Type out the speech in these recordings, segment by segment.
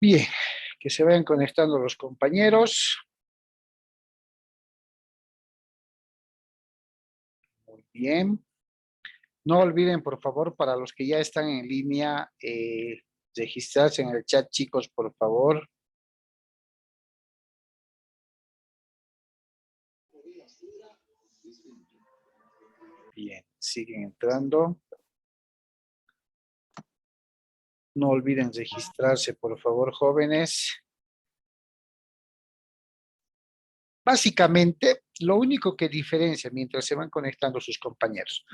Bien, que se vayan conectando los compañeros. Muy bien. No olviden, por favor, para los que ya están en línea, registrarse en el chat, chicos, por favor. Bien, siguen entrando. No olviden registrarse, por favor, jóvenes. Básicamente, lo único que diferencia mientras se van conectando sus compañeros,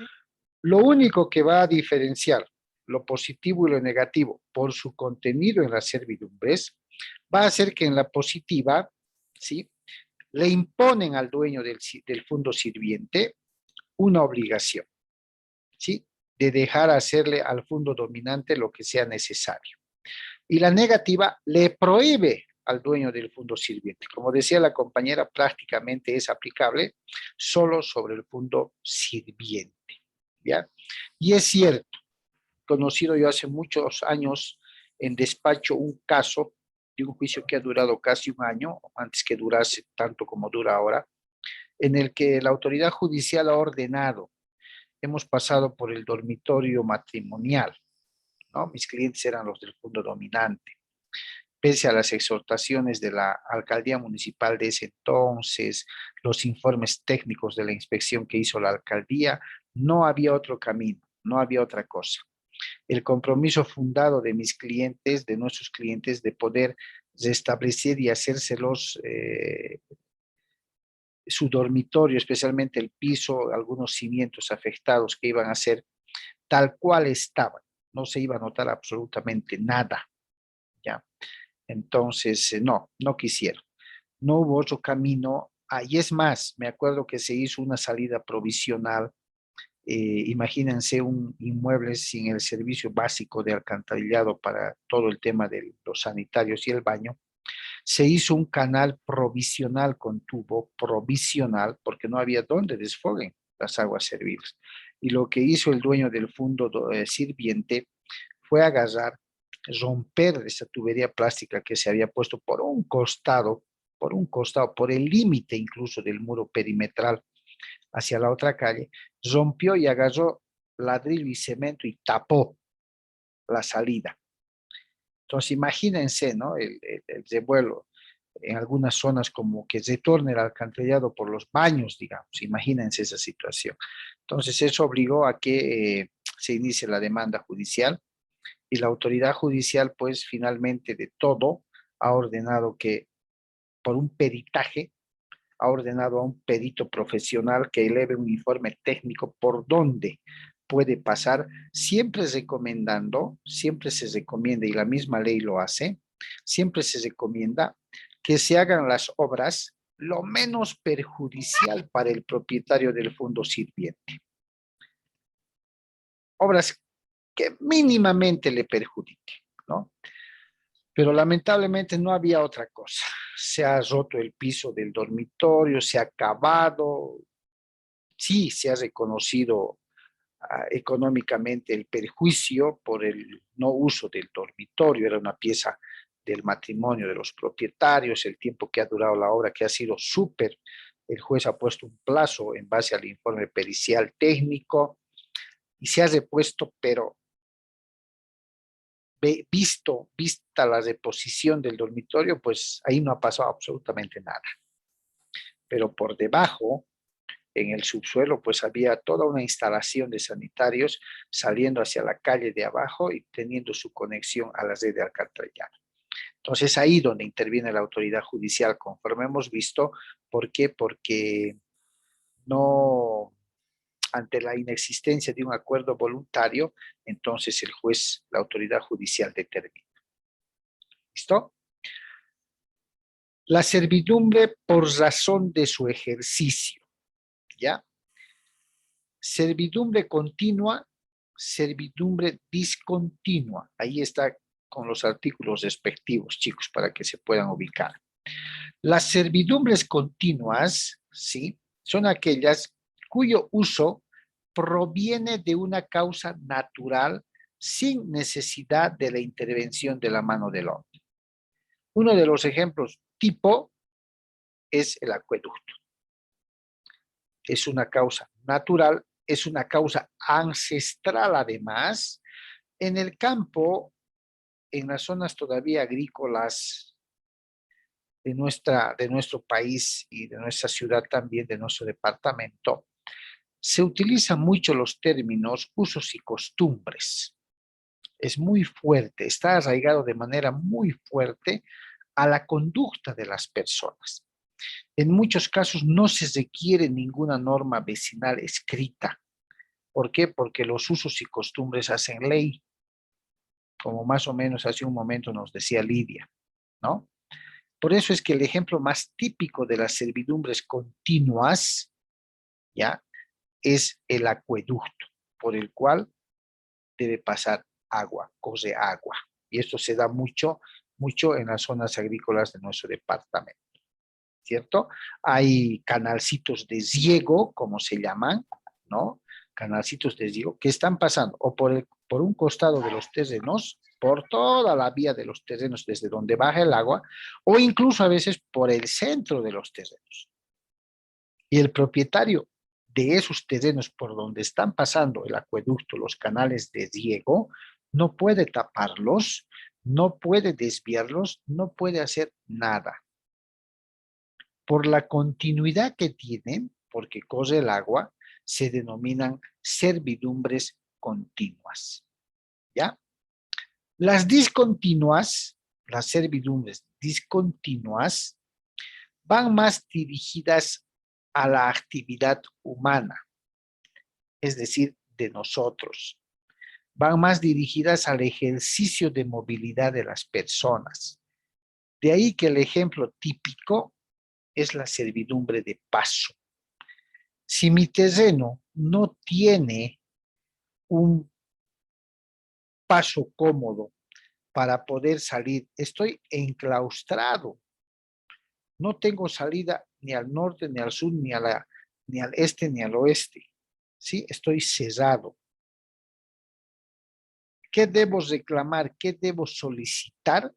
lo único que va a diferenciar lo positivo y lo negativo por su contenido en las servidumbres, va a ser que en la positiva, ¿sí?, le imponen al dueño del fondo sirviente una obligación, ¿sí?, de dejar hacerle al fondo dominante lo que sea necesario. Y la negativa le prohíbe al dueño del fondo sirviente. Como decía la compañera, prácticamente es aplicable solo sobre el fondo sirviente, ¿ya? Y es cierto, conocido yo hace muchos años en despacho un caso de un juicio que ha durado casi un año, antes que durase tanto como dura ahora, en el que la autoridad judicial ha ordenado, hemos pasado por el dormitorio matrimonial, ¿no? Mis clientes eran los del fondo dominante. Pese a las exhortaciones de la alcaldía municipal de ese entonces, los informes técnicos de la inspección que hizo la alcaldía, no había otro camino, no había otra cosa. El compromiso fundado de mis clientes, de nuestros clientes, de poder restablecer y hacérselos su dormitorio, especialmente el piso, algunos cimientos afectados que iban a ser tal cual estaban, no se iba a notar absolutamente nada, ¿ya? Entonces, no quisieron. No hubo otro camino. Y es más, me acuerdo que se hizo una salida provisional. Imagínense un inmueble sin el servicio básico de alcantarillado para todo el tema de los sanitarios y el baño. Se hizo un canal provisional con tubo, provisional, porque no había dónde desfoguen las aguas servibles. Y lo que hizo el dueño del fondo sirviente fue agarrar, romper esa tubería plástica que se había puesto por el límite incluso del muro perimetral hacia la otra calle, rompió y agarró ladrillo y cemento y tapó la salida. Entonces imagínense, ¿no?, el revuelo en algunas zonas, como que retorne el alcantarillado por los baños, digamos. Imagínense esa situación. Entonces eso obligó a que se inicie la demanda judicial, y la autoridad judicial, pues finalmente de todo, ha ordenado que por un peritaje, ha ordenado a un perito profesional que eleve un informe técnico por dónde puede pasar, siempre recomendando, siempre se recomienda, y la misma ley lo hace, siempre se recomienda que se hagan las obras lo menos perjudicial para el propietario del fondo sirviente. Obras que mínimamente le perjudique, ¿no? Pero lamentablemente no había otra cosa. Se ha roto el piso del dormitorio, se ha acabado, sí se ha reconocido económicamente el perjuicio por el no uso del dormitorio, era una pieza del matrimonio de los propietarios, el tiempo que ha durado la obra, que ha sido súper, el juez ha puesto un plazo en base al informe pericial técnico y se ha repuesto, pero vista la reposición del dormitorio, pues ahí no ha pasado absolutamente nada. Pero por debajo, en el subsuelo, pues había toda una instalación de sanitarios saliendo hacia la calle de abajo y teniendo su conexión a la red de alcantarillado. Entonces ahí donde interviene la autoridad judicial, conforme hemos visto. ¿Por qué? Porque no, ante la inexistencia de un acuerdo voluntario, entonces el juez, la autoridad judicial determina. ¿Listo? La servidumbre por razón de su ejercicio, ¿ya? Servidumbre continua, servidumbre discontinua. Ahí está con los artículos respectivos, chicos, para que se puedan ubicar. Las servidumbres continuas, ¿sí?, son aquellas cuyo uso proviene de una causa natural sin necesidad de la intervención de la mano del hombre. Uno de los ejemplos tipo es el acueducto. Es una causa natural, es una causa ancestral además. En el campo, en las zonas todavía agrícolas de nuestro país y de nuestra ciudad también, de nuestro departamento, se utilizan mucho los términos usos y costumbres. Es muy fuerte, está arraigado de manera muy fuerte a la conducta de las personas. En muchos casos no se requiere ninguna norma vecinal escrita. ¿Por qué? Porque los usos y costumbres hacen ley, como más o menos hace un momento nos decía Lidia, ¿no? Por eso es que el ejemplo más típico de las servidumbres continuas, ¿ya? Es el acueducto, por el cual debe pasar agua, corre agua. Y esto se da mucho, mucho en las zonas agrícolas de nuestro departamento, ¿cierto? Hay canalcitos de riego, como se llaman, ¿no? Canalcitos de riego que están pasando o por un costado de los terrenos, por toda la vía de los terrenos desde donde baja el agua, o incluso a veces por el centro de los terrenos. Y el propietario de esos terrenos por donde están pasando el acueducto, los canales de riego, no puede taparlos, no puede desviarlos, no puede hacer nada. Por la continuidad que tienen, porque corre el agua, se denominan servidumbres continuas. ¿Ya? Las discontinuas, las servidumbres discontinuas, van más dirigidas a la actividad humana, es decir, de nosotros. Van más dirigidas al ejercicio de movilidad de las personas. De ahí que el ejemplo típico es la servidumbre de paso. Si mi terreno no tiene un paso cómodo para poder salir, estoy enclaustrado. No tengo salida ni al norte, ni al sur, ni al este, ni al oeste. ¿Sí? Estoy cerrado. ¿Qué debo reclamar? ¿Qué debo solicitar?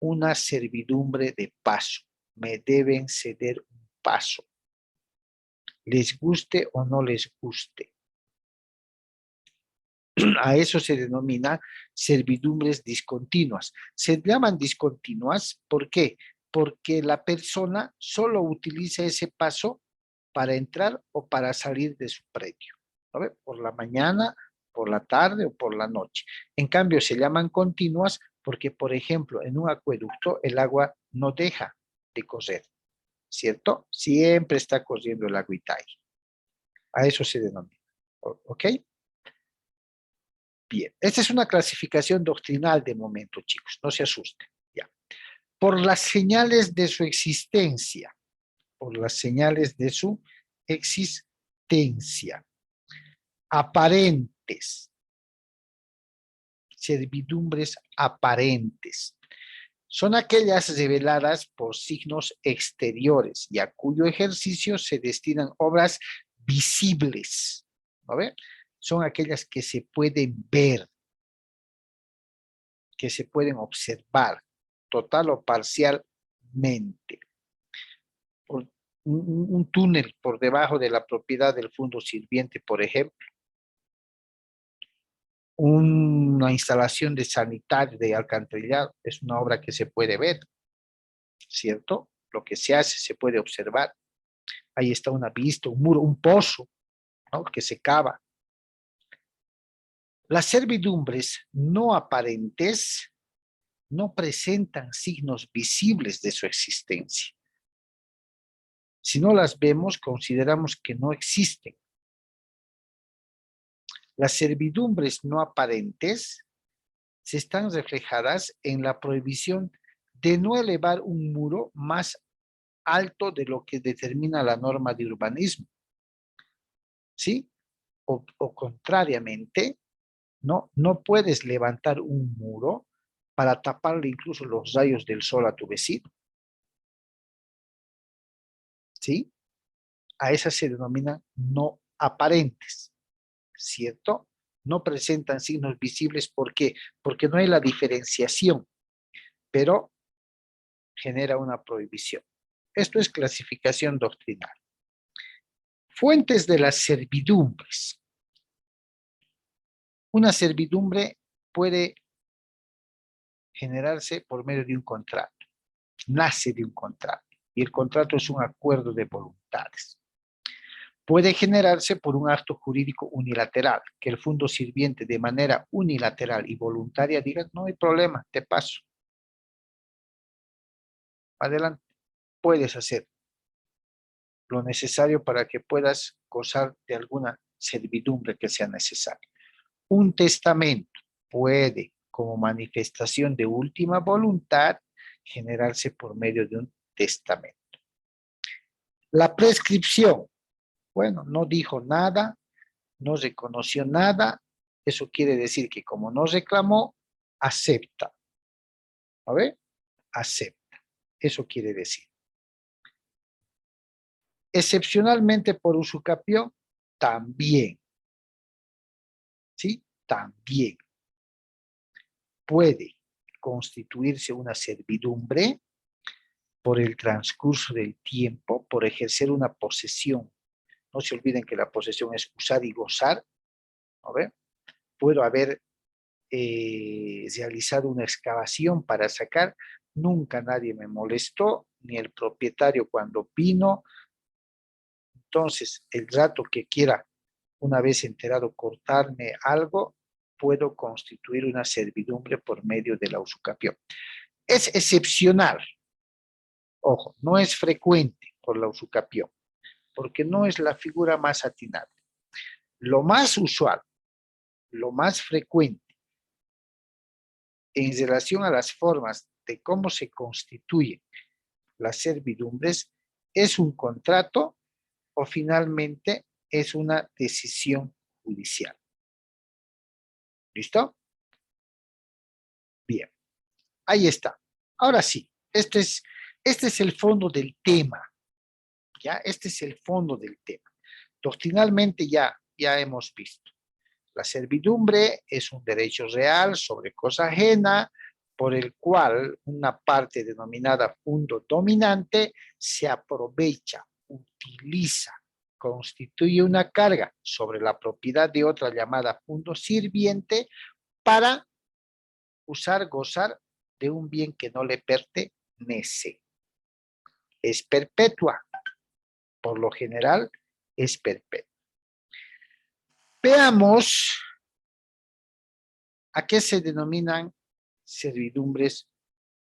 Una servidumbre de paso. Me deben ceder un paso. Les guste o no les guste. A eso se denomina servidumbres discontinuas. Se llaman discontinuas, ¿por qué? Porque la persona solo utiliza ese paso para entrar o para salir de su predio, ¿no? Por la mañana, por la tarde o por la noche. En cambio, se llaman continuas porque, por ejemplo, en un acueducto el agua no deja de correr, ¿cierto? Siempre está corriendo el agüita ahí. A eso se denomina, ¿ok? Bien, esta es una clasificación doctrinal de momento, chicos, no se asusten. Ya. Por las señales de su existencia, por las señales de su existencia, aparentes, servidumbres aparentes, son aquellas reveladas por signos exteriores y a cuyo ejercicio se destinan obras visibles, ¿no ve? Son aquellas que se pueden ver, que se pueden observar, total o parcialmente. Por un túnel por debajo de la propiedad del fondo sirviente, por ejemplo, una instalación de sanitario, de alcantarillado, es una obra que se puede ver, ¿cierto? Lo que se hace se puede observar. Ahí está una vista, un muro, un pozo, ¿no? Que se cava. Las servidumbres no aparentes no presentan signos visibles de su existencia. Si no las vemos, consideramos que no existen. Las servidumbres no aparentes se están reflejadas en la prohibición de no elevar un muro más alto de lo que determina la norma de urbanismo, ¿sí? O contrariamente, no puedes levantar un muro para taparle incluso los rayos del sol a tu vecino, ¿sí? A esas se denominan no aparentes, ¿cierto? No presentan signos visibles, ¿por qué? Porque no hay la diferenciación, pero genera una prohibición. Esto es clasificación doctrinal. Fuentes de las servidumbres. Una servidumbre puede generarse por medio de un contrato. Nace de un contrato. Y el contrato es un acuerdo de voluntades. Puede generarse por un acto jurídico unilateral, que el fondo sirviente de manera unilateral y voluntaria diga, no hay problema, te paso. Adelante, puedes hacer lo necesario para que puedas gozar de alguna servidumbre que sea necesaria. Un testamento puede, como manifestación de última voluntad, generarse por medio de un testamento. La prescripción, bueno, no dijo nada, no reconoció nada, eso quiere decir que como no reclamó, acepta. ¿A ver? Acepta. Eso quiere decir. Excepcionalmente por usucapión, también. ¿Sí? También puede constituirse una servidumbre por el transcurso del tiempo, por ejercer una posesión. No se olviden que la posesión es usar y gozar. ¿A ver? Puedo haber realizado una excavación para sacar, nunca nadie me molestó, ni el propietario cuando vino. Entonces, el rato que quiera, una vez enterado, cortarme algo, puedo constituir una servidumbre por medio de la usucapión. Es excepcional, ojo, no es frecuente por la usucapión, porque no es la figura más atinada. Lo más usual, lo más frecuente, en relación a las formas de cómo se constituyen las servidumbres, es un contrato o finalmente es una decisión judicial. ¿Listo? Bien, ahí está. Ahora sí, este es el fondo del tema. ¿Ya? Este es el fondo del tema. Doctrinalmente ya hemos visto. La servidumbre es un derecho real sobre cosa ajena por el cual una parte denominada fundo dominante se aprovecha, utiliza, constituye una carga sobre la propiedad de otra llamada fundo sirviente para usar, gozar de un bien que no le pertenece. Es perpetua, por lo general es perpetua. Veamos a qué se denominan servidumbres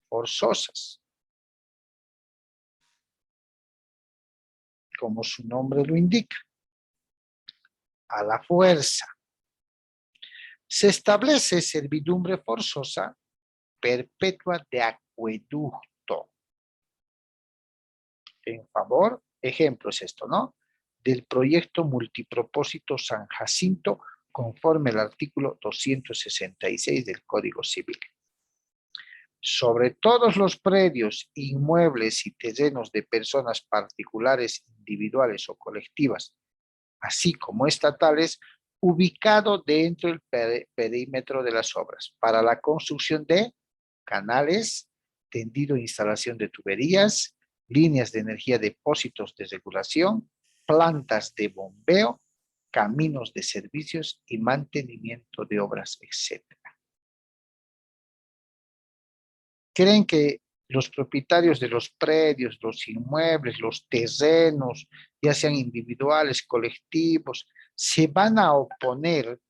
forzosas. Como su nombre lo indica, a la fuerza. Se establece servidumbre forzosa perpetua de acueducto. En favor, ejemplo es esto, ¿no? Del proyecto multipropósito San Jacinto conforme al artículo 266 del Código Civil. Sobre todos los predios, inmuebles y terrenos de personas particulares, individuales o colectivas, así como estatales, ubicado dentro del perímetro de las obras, para la construcción de canales, tendido e instalación de tuberías, líneas de energía, depósitos de regulación, plantas de bombeo, caminos de servicios y mantenimiento de obras, etc. ¿Creen que los propietarios de los predios, los inmuebles, los terrenos, ya sean individuales, colectivos, se van a oponer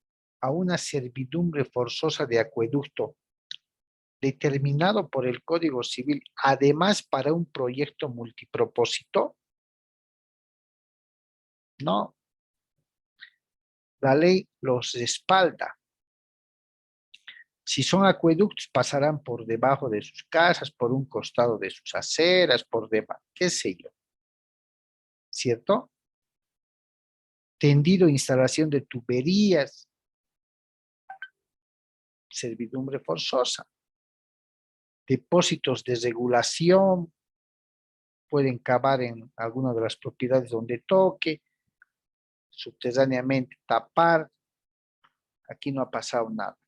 a una servidumbre forzosa de acueducto determinado por el Código Civil, además para un proyecto multipropósito? No, la ley los respalda. Si son acueductos, pasarán por debajo de sus casas, por un costado de sus aceras, por debajo, qué sé yo. ¿Cierto? Tendido, instalación de tuberías, servidumbre forzosa. Depósitos de regulación, pueden cavar en alguna de las propiedades donde toque, subterráneamente tapar. Aquí no ha pasado nada.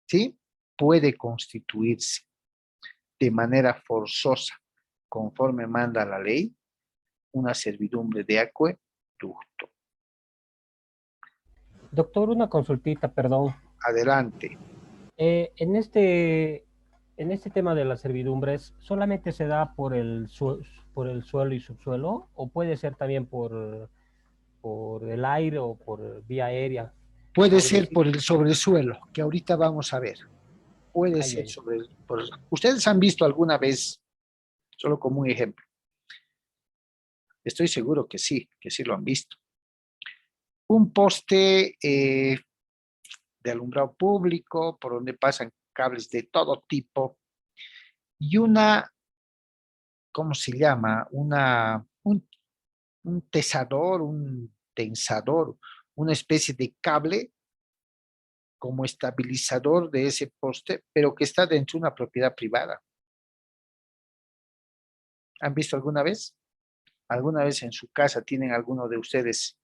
¿Sí? Puede constituirse. de manera forzosa, conforme manda la ley, una servidumbre de acueducto. Doctor, una consultita, perdón. Adelante. En este tema de las servidumbres, ¿solamente se da por el suelo y subsuelo o puede ser también por el aire o por vía aérea? Puede Algo ser así. por el sobresuelo, que ahorita vamos a ver. Puede Ay, ser ay. Ustedes han visto alguna vez, solo como un ejemplo, estoy seguro que sí lo han visto. Un poste de alumbrado público por donde pasan cables de todo tipo y una, ¿cómo se llama? Un tesador, un tensador, una especie de cable como estabilizador de ese poste, pero que está dentro de una propiedad privada. ¿Han visto alguna vez? ¿Alguna vez en su casa tienen alguno de ustedes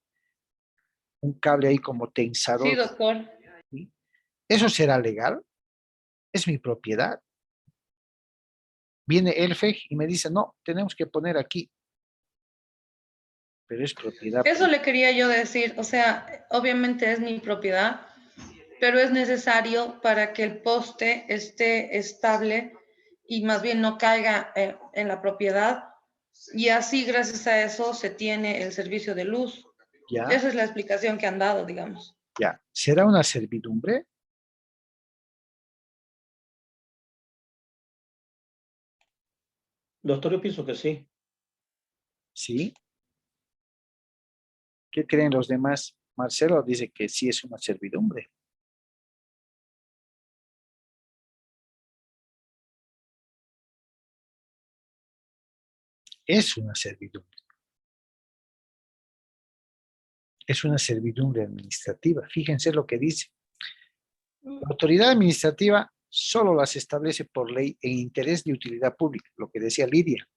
un cable ahí como Sí, tensador? doctor. ¿Sí? ¿Eso será legal? Es mi propiedad. Viene el FEG y me dice, no, tenemos que poner aquí, pero es propiedad Eso privada. le quería yo decir, o sea, obviamente es mi propiedad, pero es necesario para que el poste esté estable y más bien no caiga en la propiedad y así gracias a eso se tiene el servicio de luz. ¿Ya? Esa es la explicación que han dado, digamos. ¿Ya? ¿Será una servidumbre? Doctor, yo pienso que sí. ¿Sí? ¿Qué creen los demás? Marcelo dice que sí es una servidumbre. Es una servidumbre. Es una servidumbre administrativa. Fíjense lo que dice. La autoridad administrativa solo las establece por ley en interés de utilidad pública, lo que decía Lidia.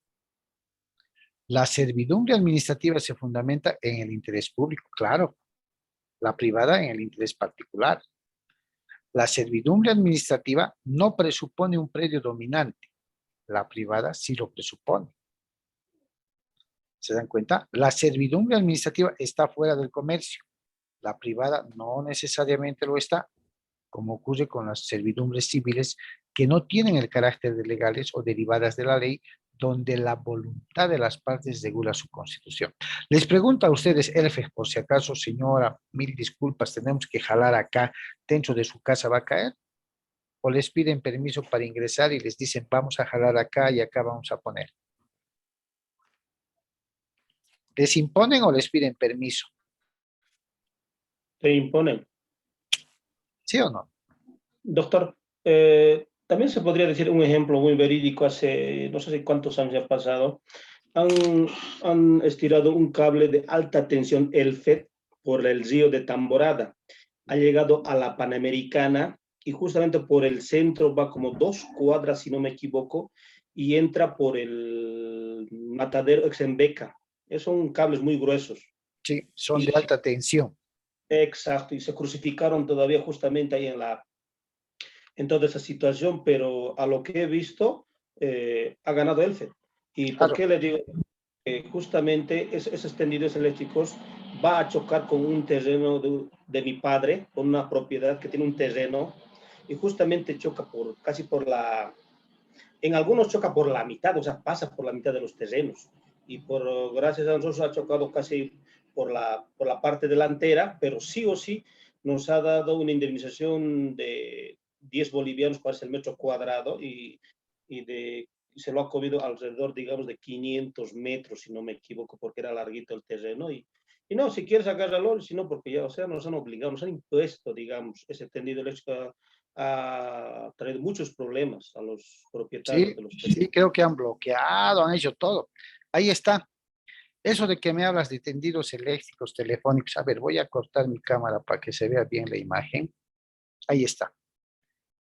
La servidumbre administrativa se fundamenta en el interés público, claro. La privada en el interés particular. La servidumbre administrativa no presupone un predio dominante. La privada sí lo presupone. ¿Se dan cuenta? La servidumbre administrativa está fuera del comercio. La privada no necesariamente lo está, como ocurre con las servidumbres civiles que no tienen el carácter de legales o derivadas de la ley, donde la voluntad de las partes regula su constitución. Les pregunto a ustedes, Elfe, por si acaso, señora, mil disculpas, tenemos que jalar acá, dentro de su casa va a caer, o les piden permiso para ingresar y les dicen, vamos a jalar acá y acá vamos a poner. ¿Les imponen o les piden permiso? Te imponen. ¿Sí o no? Doctor, también se podría decir un ejemplo muy verídico. Hace no sé cuántos años ha pasado. Han estirado un cable de alta tensión, el FED, por el río de Tamborada. Ha llegado a la Panamericana y justamente por el centro va como 2 cuadras, si no me equivoco, y entra por el matadero Exembeca. Son cables muy gruesos. Sí, son Y, de alta tensión. exacto, y se crucificaron todavía justamente ahí en toda esa situación, pero a lo que he visto, ha ganado Elfe. ¿Y por Claro, qué le digo? Justamente esos tendidos eléctricos va a chocar con un terreno de mi padre, con una propiedad que tiene un terreno, y justamente choca casi por en algunos choca por la mitad, o sea, pasa por la mitad de los terrenos. Y gracias a nosotros ha chocado casi por la parte delantera, pero sí o sí nos ha dado una indemnización de 10 bolivianos para el metro cuadrado y se lo ha comido alrededor, digamos, de 500 metros, si no me equivoco, porque era larguito el terreno. Y no, si quieres agárralo, si no, porque ya, o sea, nos han obligado, nos han impuesto, digamos, ese tendido eléctrico ha traído muchos problemas a los propietarios sí, de los sí, terrenos. creo que han bloqueado, han hecho todo. Ahí está. Eso de que me hablas de tendidos eléctricos, telefónicos, a ver, voy a cortar mi cámara para que se vea bien la imagen. Ahí está.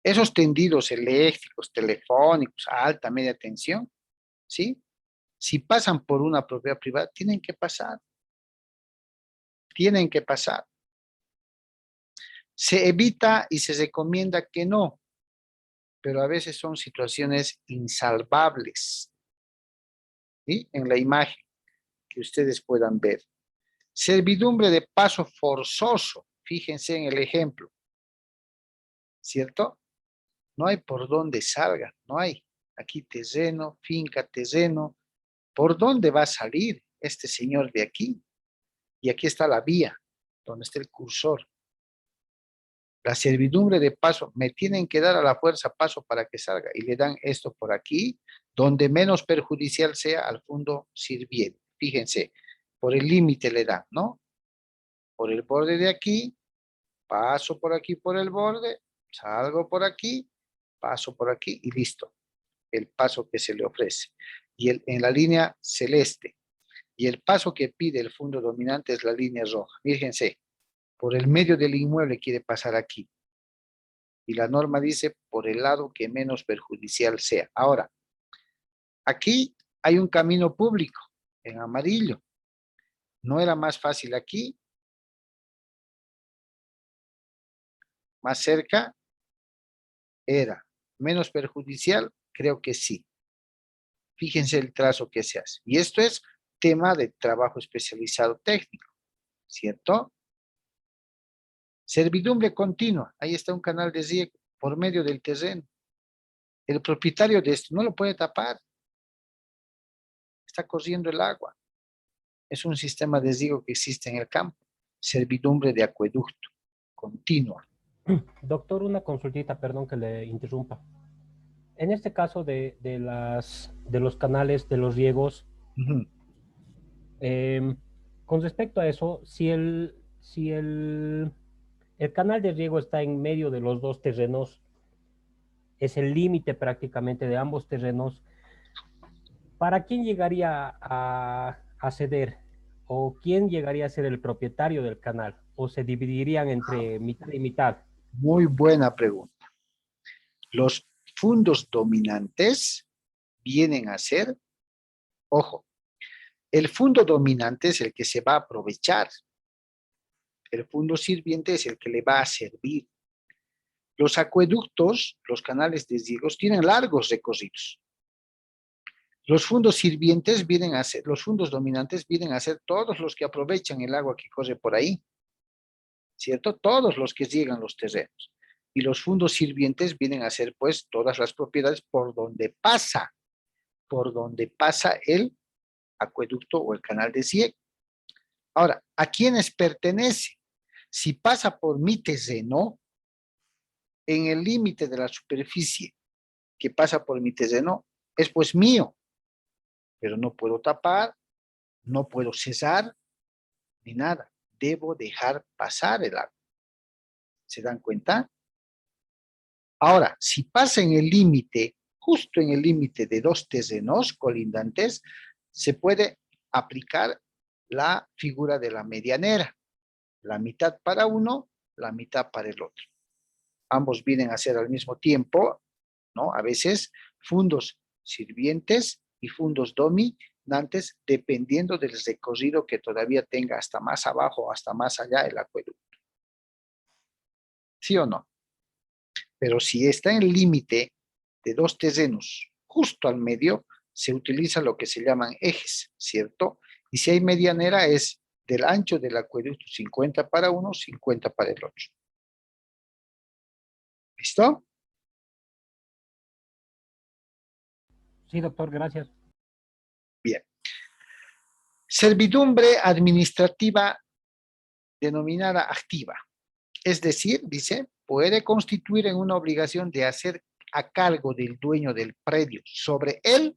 Esos tendidos eléctricos, telefónicos, a alta, media tensión, ¿sí? Si pasan por una propiedad privada, tienen que pasar. Tienen que pasar. Se evita y se recomienda que no. pero a veces son situaciones insalvables. ¿Sí? En la imagen que ustedes puedan ver. Servidumbre de paso forzoso. Fíjense en el ejemplo. ¿Cierto? No hay por dónde salga, no hay. Aquí terreno, finca, terreno. ¿Por dónde va a salir este señor de aquí? Y aquí está la vía, donde está el cursor. La servidumbre de paso, me tienen que dar a la fuerza paso para que salga. Y le dan esto por aquí, donde menos perjudicial sea al fondo sirviente. Fíjense, por el límite le dan, ¿no? Por el borde de aquí, paso por aquí por el borde, salgo por aquí, paso por aquí y listo. El paso que se le ofrece. Y en la línea celeste. Y el paso que pide el fondo dominante es la línea roja. Fíjense, por el medio del inmueble quiere pasar aquí. Y la norma dice por el lado que menos perjudicial sea. Ahora, aquí hay un camino público en amarillo. ¿No era más fácil aquí? ¿Más cerca? ¿Era menos perjudicial? Creo que sí. Fíjense el trazo que se hace. Y esto es tema de trabajo especializado técnico, ¿cierto? Servidumbre continua. Ahí está un canal de riego por medio del terreno. El propietario de esto no lo puede tapar. Está corriendo el agua. Es un sistema de riego que existe en el campo. Servidumbre de acueducto continua. Doctor, una consultita, perdón que le interrumpa. En este caso de los canales, de los riegos, Ujú. con respecto a eso, si el canal de riego está en medio de los dos terrenos, es el límite prácticamente de ambos terrenos, ¿para quién llegaría a ceder? ¿O quién llegaría a ser el propietario del canal? ¿O se dividirían entre mitad y mitad? Muy buena pregunta. Los fondos dominantes vienen a ser, ojo, el fondo dominante es el que se va a aprovechar. El fondo sirviente es el que le va a servir. Los acueductos, los canales de riego, tienen largos recorridos. Los fondos sirvientes vienen a ser, los fondos dominantes vienen a ser todos los que aprovechan el agua que corre por ahí, ¿cierto? Todos los que riegan los terrenos. Y los fondos sirvientes vienen a ser, pues, todas las propiedades por donde pasa el acueducto o el canal de riego. Ahora, ¿a quiénes pertenece? Si pasa por mi terreno, en el límite de la superficie que pasa por mi terreno, es pues mío, pero no puedo tapar, no puedo cesar, ni nada. Debo dejar pasar el agua. ¿Se dan cuenta? Ahora, si pasa en el límite, justo en el límite de dos terrenos colindantes, se puede aplicar la figura de la medianera. La mitad para uno, la mitad para el otro. Ambos vienen a ser al mismo tiempo, ¿no? A veces fondos sirvientes y fondos dominantes, dependiendo del recorrido que todavía tenga hasta más abajo o hasta más allá el acueducto. ¿Sí o no? Pero si está en el límite de dos terrenos justo al medio, se utiliza lo que se llaman ejes, ¿cierto? Y si hay medianera es del ancho del acueducto 50 para uno, 50 para el otro. ¿Listo? Sí, doctor, gracias. Bien. Servidumbre administrativa denominada activa. Es decir, dice, puede constituir en una obligación de hacer a cargo del dueño del predio sobre él,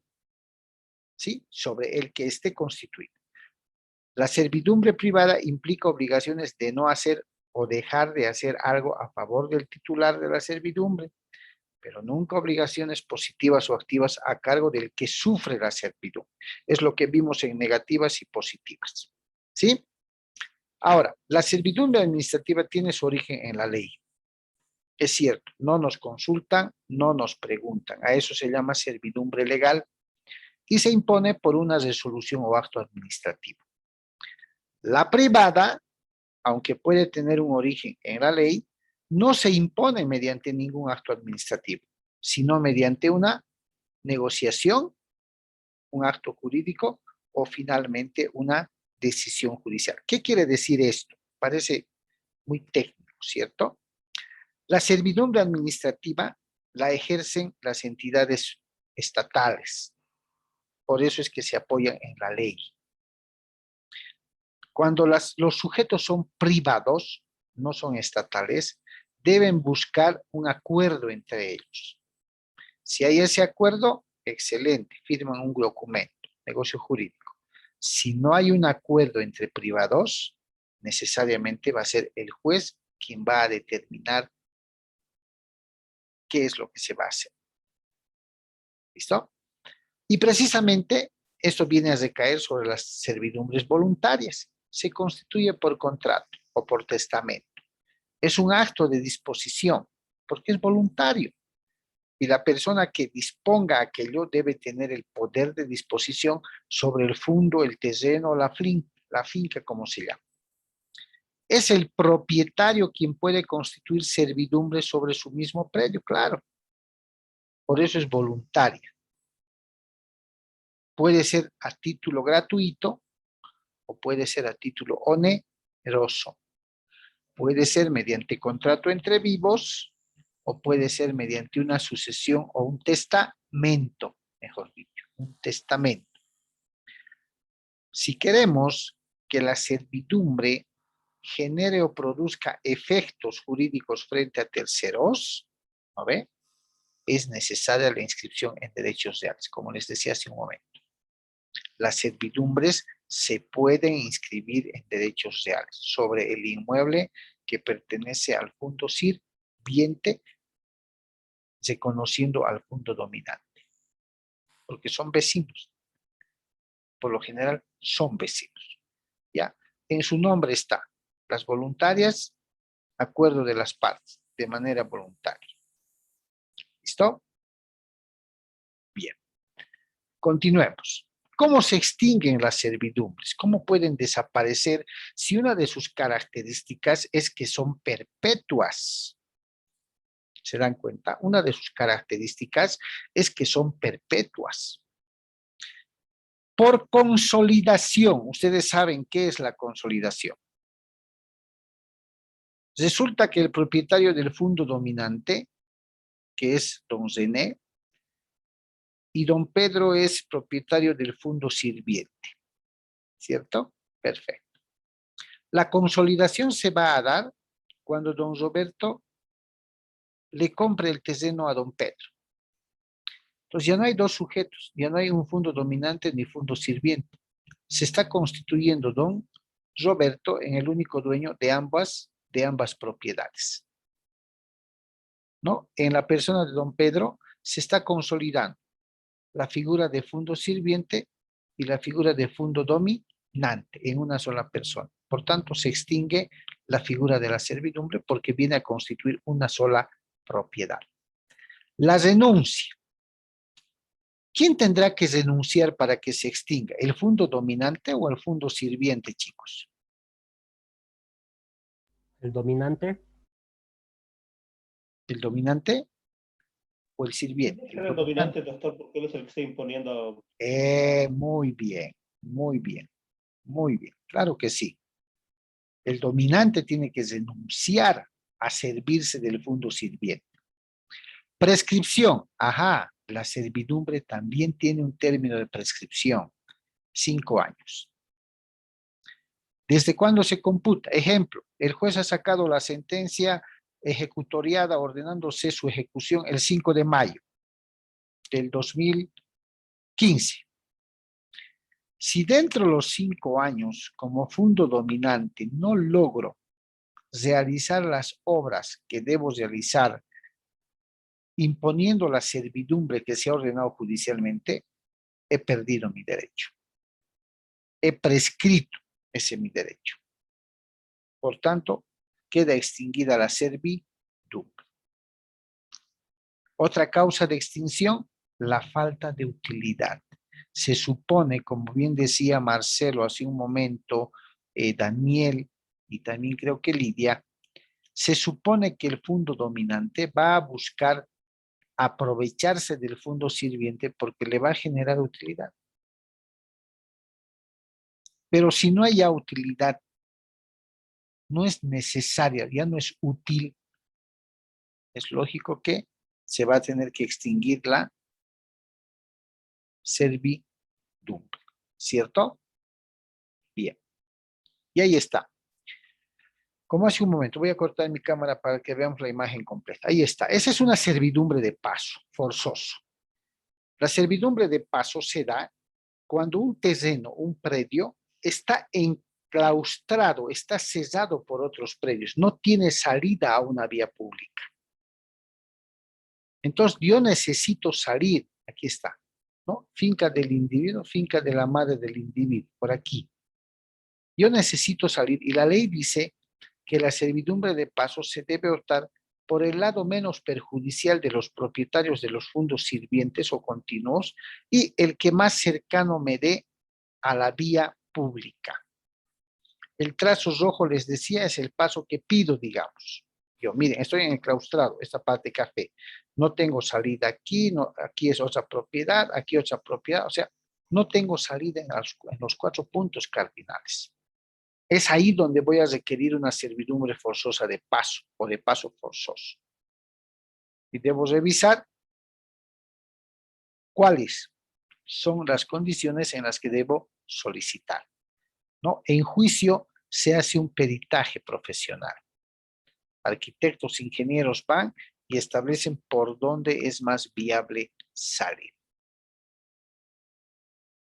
¿sí? Sobre el que esté constituido. La servidumbre privada implica obligaciones de no hacer o dejar de hacer algo a favor del titular de la servidumbre, pero nunca obligaciones positivas o activas a cargo del que sufre la servidumbre. Es lo que vimos en negativas y positivas. ¿Sí? Ahora, la servidumbre administrativa tiene su origen en la ley. Es cierto, no nos consultan, no nos preguntan. A eso se llama servidumbre legal y se impone por una resolución o acto administrativo. La privada, aunque puede tener un origen en la ley, no se impone mediante ningún acto administrativo, sino mediante una negociación, un acto jurídico o finalmente una decisión judicial. ¿Qué quiere decir esto? Parece muy técnico, ¿cierto? La servidumbre administrativa la ejercen las entidades estatales. Por eso es que se apoyan en la ley. Cuando los sujetos son privados, no son estatales, deben buscar un acuerdo entre ellos. Si hay ese acuerdo, excelente, firman un documento, negocio jurídico. Si no hay un acuerdo entre privados, necesariamente va a ser el juez quien va a determinar qué es lo que se va a hacer. ¿Listo? Y precisamente esto viene a recaer sobre las servidumbres voluntarias. Se constituye por contrato o por testamento. Es un acto de disposición porque es voluntario. Y la persona que disponga aquello debe tener el poder de disposición sobre el fondo, el terreno, la finca, como se llama. Es el propietario quien puede constituir servidumbre sobre su mismo predio, claro. Por eso es voluntaria. Puede ser a título gratuito o puede ser a título oneroso. Puede ser mediante contrato entre vivos o puede ser mediante una sucesión o un testamento, mejor dicho, un testamento. Si queremos que la servidumbre genere o produzca efectos jurídicos frente a terceros, ¿no ve? Es necesaria la inscripción en derechos reales, como les decía hace un momento. Las servidumbres se pueden inscribir en derechos reales sobre el inmueble que pertenece al fondo sirviente, reconociendo al fondo dominante, porque son vecinos. Por lo general son vecinos. ¿Ya? En su nombre está las voluntarias, acuerdo de las partes, de manera voluntaria. ¿Listo? Bien. Continuemos. ¿Cómo se extinguen las servidumbres? ¿Cómo pueden desaparecer si una de sus características es que son perpetuas? ¿Se dan cuenta? Una de sus características es que son perpetuas. Por consolidación. Ustedes saben qué es la consolidación. Resulta que el propietario del fondo dominante, que es don René, y don Pedro es propietario del fondo sirviente. ¿Cierto? Perfecto. La consolidación se va a dar cuando don Roberto le compre el terreno a don Pedro. Entonces ya no hay dos sujetos, ya no hay un fondo dominante ni fondo sirviente. Se está constituyendo don Roberto en el único dueño de ambas propiedades. ¿No? En la persona de don Pedro se está consolidando la figura de fondo sirviente y la figura de fondo dominante en una sola persona. Por tanto, se extingue la figura de la servidumbre porque viene a constituir una sola propiedad. La renuncia. ¿Quién tendrá que renunciar para que se extinga? ¿El fondo dominante o el fondo sirviente, chicos? El dominante. ¿El dominante o el sirviente? El dominante, doctor, porque él es el que está imponiendo. Muy bien, muy bien, muy bien. Claro que sí. El dominante tiene que renunciar a servirse del fondo sirviente. Prescripción. Ajá, la servidumbre también tiene un término de prescripción. 5 años. ¿Desde cuándo se computa? Ejemplo, el juez ha sacado la sentencia ejecutoriada ordenándose su ejecución el 5 de mayo del 2015. Si dentro de los 5 años, como fondo dominante, no logro realizar las obras que debo realizar imponiendo la servidumbre que se ha ordenado judicialmente, he perdido mi derecho. He prescrito ese mi derecho. Por tanto, queda extinguida la servidumbre. Otra causa de extinción, la falta de utilidad. Se supone, como bien decía Marcelo hace un momento, Daniel y también creo que Lidia, se supone que el fondo dominante va a buscar aprovecharse del fondo sirviente porque le va a generar utilidad. Pero si no hay utilidad, no es necesaria, ya no es útil, es lógico que se va a tener que extinguir la servidumbre, ¿cierto? Bien, y ahí está. Como hace un momento, voy a cortar mi cámara para que veamos la imagen completa. Ahí está, esa es una servidumbre de paso, forzoso. La servidumbre de paso se da cuando un terreno, un predio, está enclaustrado, está cesado por otros predios, no tiene salida a una vía pública. Entonces, yo necesito salir, aquí está, ¿no? Finca del individuo, finca de la madre del individuo, por aquí. Yo necesito salir y la ley dice que la servidumbre de paso se debe optar por el lado menos perjudicial de los propietarios de los fondos sirvientes o continuos y el que más cercano me dé a la vía pública. El trazo rojo, les decía, es el paso que pido, digamos. Yo, miren, estoy enclaustrado, esta parte café. No tengo salida aquí, no, aquí es otra propiedad, aquí otra propiedad. O sea, no tengo salida en los 4 puntos cardinales. Es ahí donde voy a requerir una servidumbre forzosa de paso o de paso forzoso. Y debo revisar cuáles son las condiciones en las que debo solicitar, ¿no? En juicio se hace un peritaje profesional. Arquitectos, ingenieros van y establecen por dónde es más viable salir.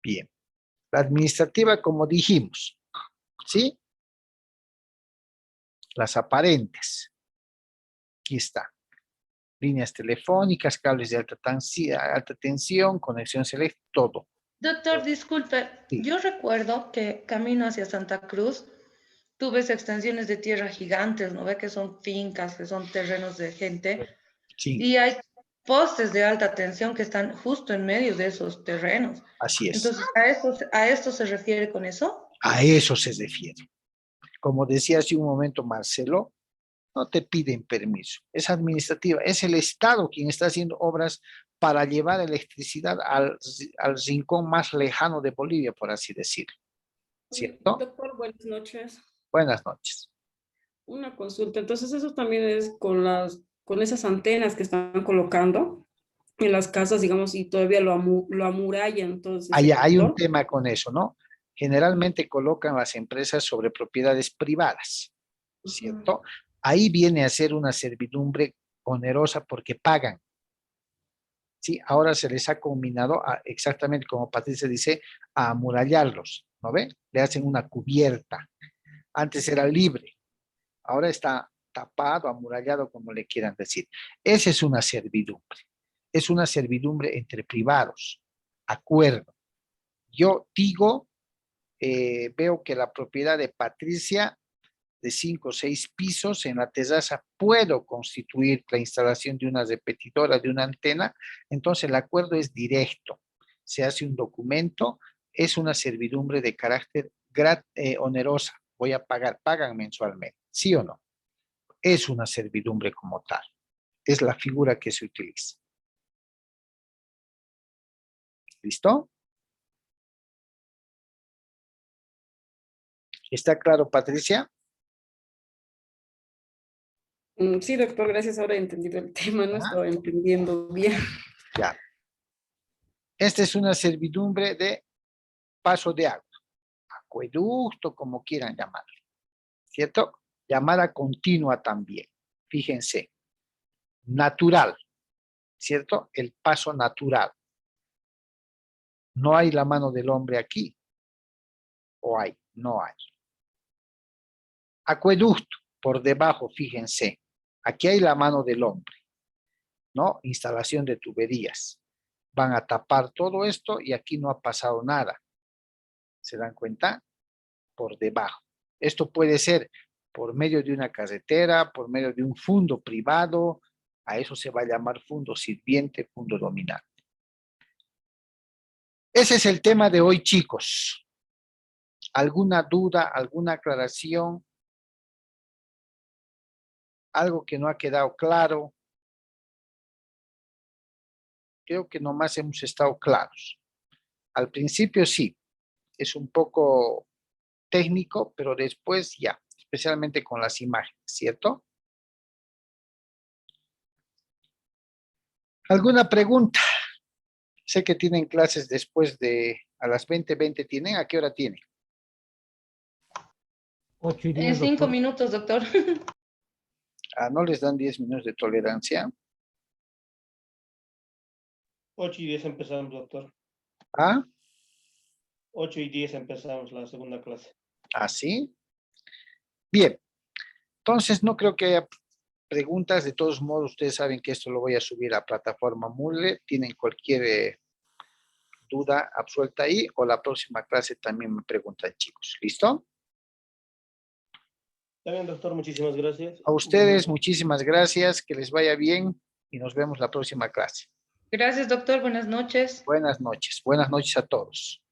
Bien. La administrativa, como dijimos, ¿sí? Las aparentes. Aquí está. Líneas telefónicas, cables de alta tensión, conexiones eléctricas, todo. Doctor, disculpe, Sí. yo recuerdo que camino hacia Santa Cruz tú ves extensiones de tierra gigantes, ¿no ve? Que son fincas, que son terrenos de gente, Sí, y hay postes de alta tensión que están justo en medio de esos terrenos. así es. Entonces, ¿a esto se refiere con eso? A eso se refiere. Como decía hace un momento Marcelo, no te piden permiso. Es administrativa. Es el Estado quien está haciendo obras para llevar electricidad al rincón más lejano de Bolivia, por así decirlo. ¿Cierto? Doctor, buenas noches. Buenas noches. Una consulta. Entonces, eso también es con esas antenas que están colocando en las casas, digamos, y todavía lo amurallan entonces ese Allá hay un sector. tema con eso, ¿no? Generalmente colocan las empresas sobre propiedades privadas, ¿cierto? Ahí viene a ser una servidumbre onerosa porque pagan. Sí, ahora se les ha combinado exactamente como Patricia dice, a amurallarlos, ¿no ve? Le hacen una cubierta. Antes era libre, ahora está tapado, amurallado, como le quieran decir. Esa es una servidumbre. Es una servidumbre entre privados. Acuerdo. Yo digo, veo que la propiedad de Patricia de 5 o 6 pisos, en la terraza puedo constituir la instalación de una repetidora, de una antena, entonces el acuerdo es directo, se hace un documento, es una servidumbre de carácter onerosa, voy a pagar, pagan mensualmente, ¿sí o no? Es una servidumbre como tal, es la figura que se utiliza. ¿Listo? ¿Está claro, Patricia? Sí, doctor, gracias. Ahora he entendido el tema, no estaba entendiendo bien. Ya. Esta es una servidumbre de paso de agua, acueducto, como quieran llamarlo, ¿cierto? Llamada continua también. Fíjense, natural, ¿cierto? El paso natural. No hay la mano del hombre aquí. ¿O hay? No hay. Acueducto, por debajo, fíjense. Aquí hay la mano del hombre, ¿no? Instalación de tuberías. Van a tapar todo esto y aquí no ha pasado nada. ¿Se dan cuenta? Por debajo. Esto puede ser por medio de una carretera, por medio de un fondo privado. A eso se va a llamar fondo sirviente, fondo dominante. Ese es el tema de hoy, chicos. ¿Alguna duda, alguna aclaración? ¿Algo que no ha quedado claro? creo que nomás hemos estado claros. Al principio sí, es un poco técnico, pero después ya, especialmente con las imágenes, ¿cierto? ¿Alguna pregunta? Sé que tienen clases después a las 20:20 tienen, ¿a qué hora tienen? 8:10, En 5 doctor. minutos, doctor. ¿No les dan 10 minutos de tolerancia? 8:10 empezamos, doctor. ¿Ah? 8:10 empezamos la segunda clase. ¿Así? Bien. Entonces, no creo que haya preguntas. De todos modos, ustedes saben que esto lo voy a subir a plataforma Moodle. Tienen cualquier duda absuelta ahí, o la próxima clase también me preguntan, chicos. ¿Listo? Está bien, doctor, muchísimas gracias. A ustedes, muchísimas gracias. Que les vaya bien y nos vemos la próxima clase. Gracias, doctor. Buenas noches. Buenas noches. Buenas noches a todos.